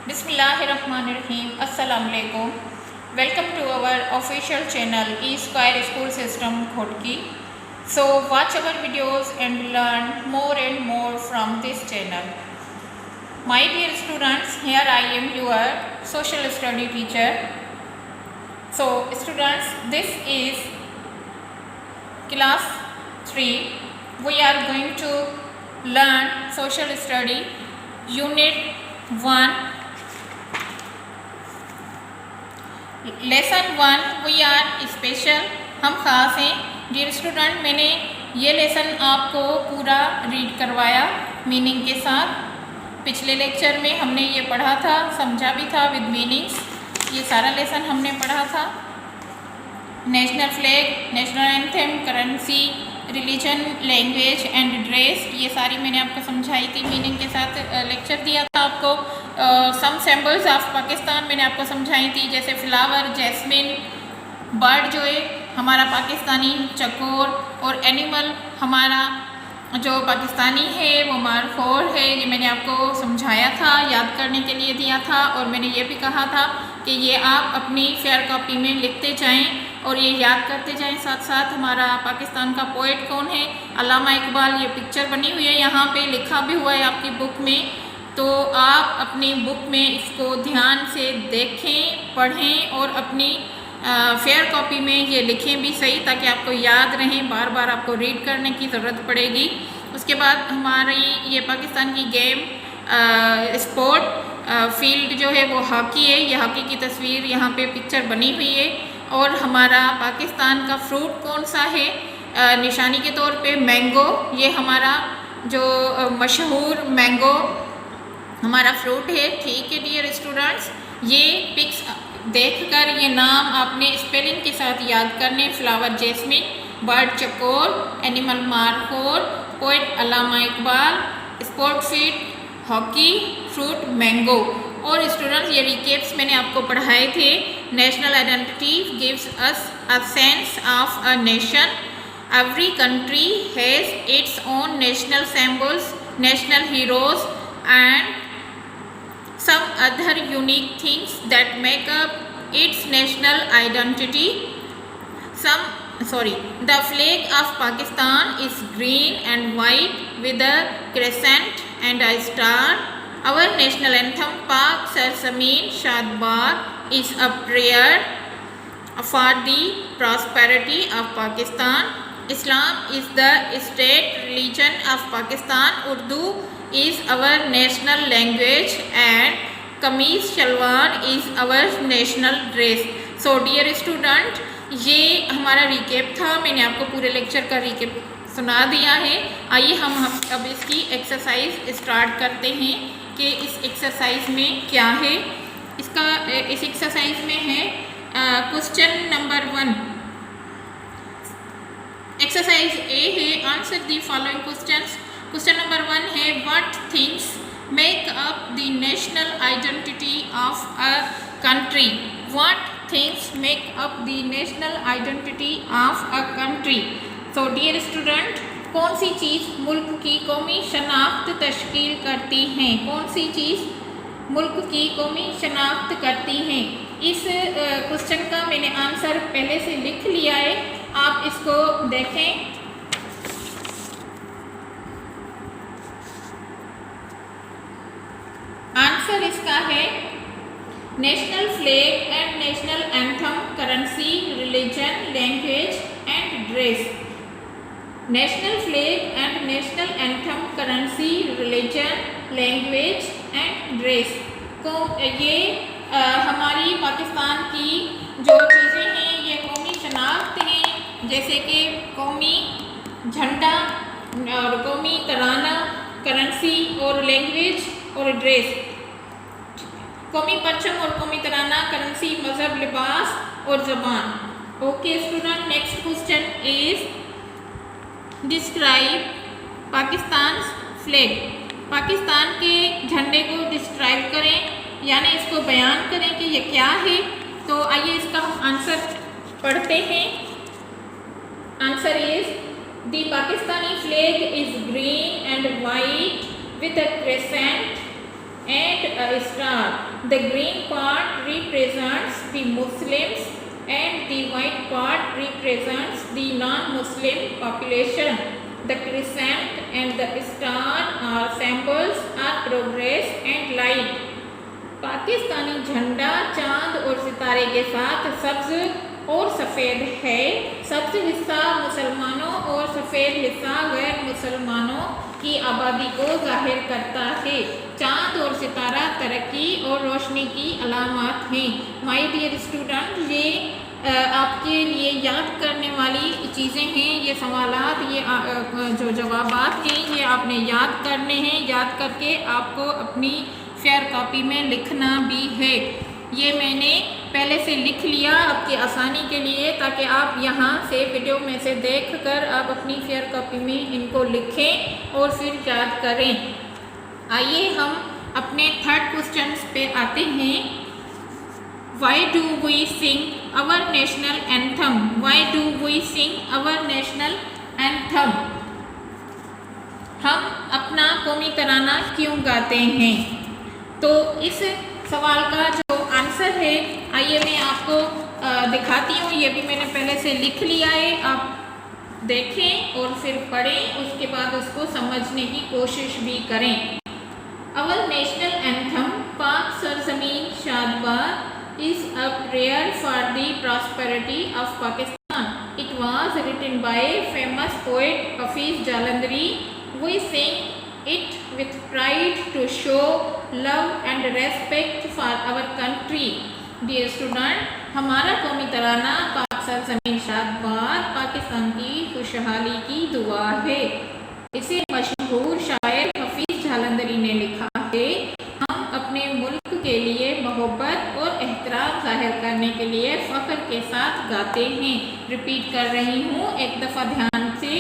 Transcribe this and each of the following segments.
Bismillahirrahmanirrahim. Assalamu alaikum. Welcome to our official channel E Square School System Khotki. So watch our videos and learn more and more from this channel. My dear students, here I am your social study teacher. So students, this is class 3. We are going to learn social study unit 1. Lesson 1 we are special, हम ख़ास हैं। Dear student, मैंने ये lesson आपको पूरा read करवाया meaning के साथ। पिछले लेक्चर में हमने ये पढ़ा था, समझा भी था विद मीनिंग्स। ये सारा लेसन हमने पढ़ा था। National flag, national anthem, currency, religion, language and dress, ये सारी मैंने आपको समझाई थी, मीनिंग के साथ लेक्चर दिया था आपको। सम सिंबल्स ऑफ पाकिस्तान मैंने आपको समझाई थी, जैसे फ्लावर, जैस्मिन, बर्ड जो है हमारा पाकिस्तानी चकोर, और एनिमल हमारा जो पाकिस्तानी है वो मारखोर है। ये मैंने आपको समझाया था, याद करने के लिए दिया था। और मैंने ये भी कहा था कि ये आप अपनी फेयर कॉपी में लिखते जाएं और ये याद करते जाएं। साथ साथ हमारा पाकिस्तान का पोएट कौन है, अल्लामा इकबाल। ये पिक्चर बनी हुई है, यहाँ पे लिखा भी हुआ है आपकी बुक में, तो आप अपनी बुक में इसको ध्यान से देखें, पढ़ें और अपनी फेयर कॉपी में ये लिखें भी सही, ताकि आपको याद रहें, बार बार आपको रीड करने की ज़रूरत पड़ेगी। उसके बाद हमारी ये पाकिस्तान की गेम स्पोर्ट फील्ड जो है वो हॉकी है। ये हॉकी की तस्वीर यहाँ पे पिक्चर बनी हुई है। और हमारा पाकिस्तान का फ्रूट कौन सा है, निशानी के तौर पे मैंगो। ये हमारा जो मशहूर मैंगो हमारा फ्रूट है। ठीक है डियर स्टूडेंट्स, ये पिक्स देखकर ये नाम आपने स्पेलिंग के साथ याद करने। Flower jasmine, bird chakor, animal markhor, poet Allama Iqbal, sport field hockey, fruit mango. और स्टूडेंट्स, ये रिकेप्स मैंने आपको पढ़ाए थे। National identity gives us a sense of a nation. Every country has its own national symbols, national heroes and some other unique things that make up its national identity. The flag of Pakistan is green and white with a crescent and a star. Our national anthem, Pak Sar Zameen Shad Bar, is a prayer for the prosperity of Pakistan. Islam is the state religion of Pakistan. Urdu is our national language and kameez shalwar is our national dress. So dear student, ये हमारा recap था। मैंने आपको पूरे lecture का recap सुना दिया है। आइए हम अब इसकी एक्सरसाइज स्टार्ट करते हैं कि इस एक्सरसाइज में क्या है। इस एक्सरसाइज में है क्वेश्चन नंबर 1। एक्सरसाइज ए है, answer the following questions. Question number 1 है, what things make up the national identity of a country? What things make up the national identity of a country? So dear student, कौन सी चीज़ मुल्क की कौमी शनाख्त तश्कील करती हैं? कौन सी चीज़ मुल्क की कौमी शनाख्त करती हैं? इस क्वेश्चन का मैंने आंसर पहले से लिख लिया है, आप इसको देखें। आंसर इसका है national flag and national anthem, currency, religion, language and dress. National flag and national anthem, currency, religion, language and dress को ये हमारी पाकिस्तान की जो चीज़ें हैं ये कौमी शनाख्त हैं, जैसे कि कौमी झंडा और कौमी तराना, करेंसी और लैंग्वेज और ड्रेस। कौमी परचम और कौमी तराना, करेंसी, मजहब, लिबास और ज़बान। Okay student, next question is describe Pakistan flag. Pakistan के झंडे को डिस्क्राइब करें, यानी इसको बयान करें कि ये क्या है। तो आइए इसका हम आंसर पढ़ते हैं। Answer is the Pakistani flag is green and white with a crescent and a star. The green part represents the Muslims and the white part represents the non-Muslim population. The crescent and the star are symbols of progress and light. Pakistani झंडा चांद और सितारे के साथ सब्ज और सफ़ेद है। सब्ज हिस्सा मुसलमानों और सफ़ेद हिस्सा गैर मुसलमानों की आबादी को जाहिर करता है। चांद और सितारा तरक्की और रोशनी की अलामत हैं। माय डियर स्टूडेंट, ये आपके लिए याद करने वाली चीज़ें हैं। ये सवालात, ये जो जवाबात हैं, ये आपने याद करने हैं। याद करके आपको अपनी फेयर कॉपी में लिखना भी है। ये मैंने पहले से लिख लिया आपकी आसानी के लिए, ताकि आप यहाँ से वीडियो में से देखकर आप अपनी फेयर कॉपी में इनको लिखें और फिर याद करें। आइए हम अपने थर्ड क्वेश्चन पे आते हैं। Why do we sing our national anthem? Why do we sing our national anthem? हम अपना कौमी तराना क्यों गाते हैं? तो इस सवाल का जो आंसर है, आइए मैं आपको दिखाती हूँ। ये भी मैंने पहले से लिख लिया है, आप देखें और फिर पढ़ें, उसके बाद उसको समझने की कोशिश भी करें। Our national anthem, पाक Sarzameen शादबाद, is a prayer for the prosperity of Pakistan. It was written by famous poet Hafiz Jalandhari. We sing it with pride to show love and respect for our country. Dear student, हमारा कौमी तराना पाक सरजमीन शादबाद पाकिस्तान की खुशहाली की दुआ है। इसे मशहूर शायर हफीज जालंधरी ने लिखा है। हम अपने मुल्क के लिए मोहब्बत और एहतराम जाहिर करने के लिए फ़ख्र के साथ गाते हैं। रिपीट कर रही हूँ, एक दफ़ा ध्यान से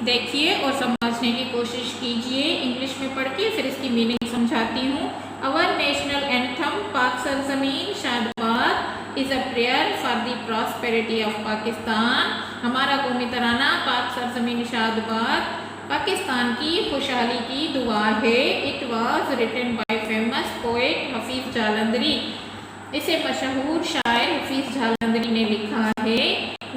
देखिए और समझने की कोशिश कीजिए। इंग्लिश में पढ़ के फिर इसकी मीनिंग समझाती हूँ। Our national anthem Pak Sarzameen Shadbad is a prayer for the prosperity of Pakistan. हमारा कौमी तराना पाक सरजमीन शादबाद पाकिस्तान की खुशहाली की दुआ है। It was written by famous poet Hafeez Jalandhari. इसे मशहूर शायर हफीज जालंधरी ने लिखा है।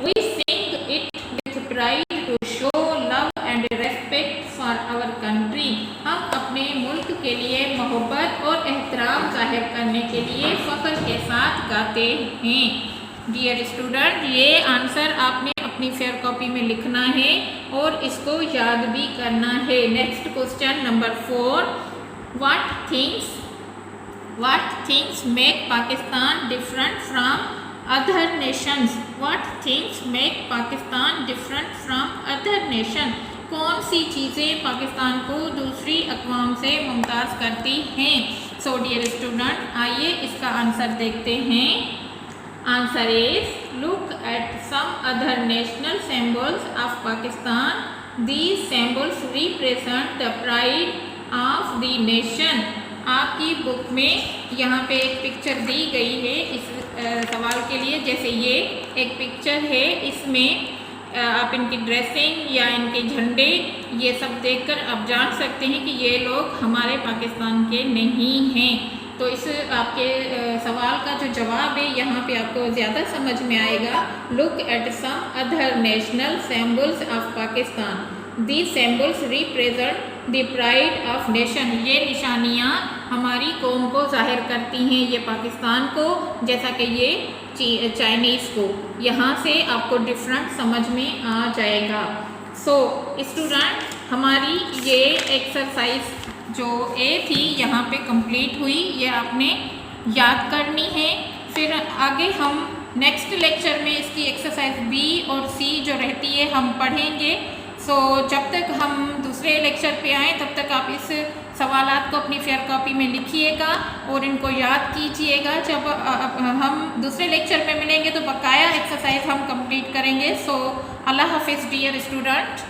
We sing it with pride to show love and respect for our country. हम अपने मुल्क के लिए मोहब्बत और एहतराम जाहिर करने के लिए फ़ख्र के साथ गाते हैं। डियर स्टूडेंट, ये आंसर आपने अपनी फेयर कॉपी में लिखना है और इसको याद भी करना है। Next question number 4, what things make Pakistan different from other nations? What things make Pakistan different from other nation? कौन सी चीज़ें पाकिस्तान को दूसरी अक़वाम से मुमताज़ करती हैं? सो डियर स्टूडेंट, आइए इसका आंसर देखते हैं। Answer is, look at some other national symbols of Pakistan. These symbols represent the pride of the nation. आपकी बुक में यहाँ पे एक पिक्चर दी गई है इस सवाल के लिए। जैसे ये एक पिक्चर है, इसमें आप इनकी ड्रेसिंग या इनके झंडे ये सब देखकर आप जान सकते हैं कि ये लोग हमारे पाकिस्तान के नहीं हैं। तो इस आपके सवाल का जो जवाब है यहाँ पे आपको ज़्यादा समझ में आएगा। Look at some other national symbols of Pakistan. These symbols represent the pride of nation. ये निशानियाँ हमारी कौम को जाहिर करती हैं, ये पाकिस्तान को, जैसा कि ये चाइनीज़ को। यहाँ से आपको डिफरेंट समझ में आ जाएगा। सो स्टूडेंट, हमारी ये एक्सरसाइज जो ए थी यहाँ पे कंप्लीट हुई। ये आपने याद करनी है। फिर आगे हम नेक्स्ट लेक्चर में इसकी एक्सरसाइज बी और सी जो रहती है हम पढ़ेंगे। सो जब तक हम दूसरे लेक्चर पे आएँ तब तक आप इस सवालात को अपनी फेयर कॉपी में लिखिएगा और इनको याद कीजिएगा। जब हम दूसरे लेक्चर में मिलेंगे तो बकाया एक्सरसाइज हम कंप्लीट करेंगे। सो अल्लाह हाफिज़ डियर स्टूडेंट।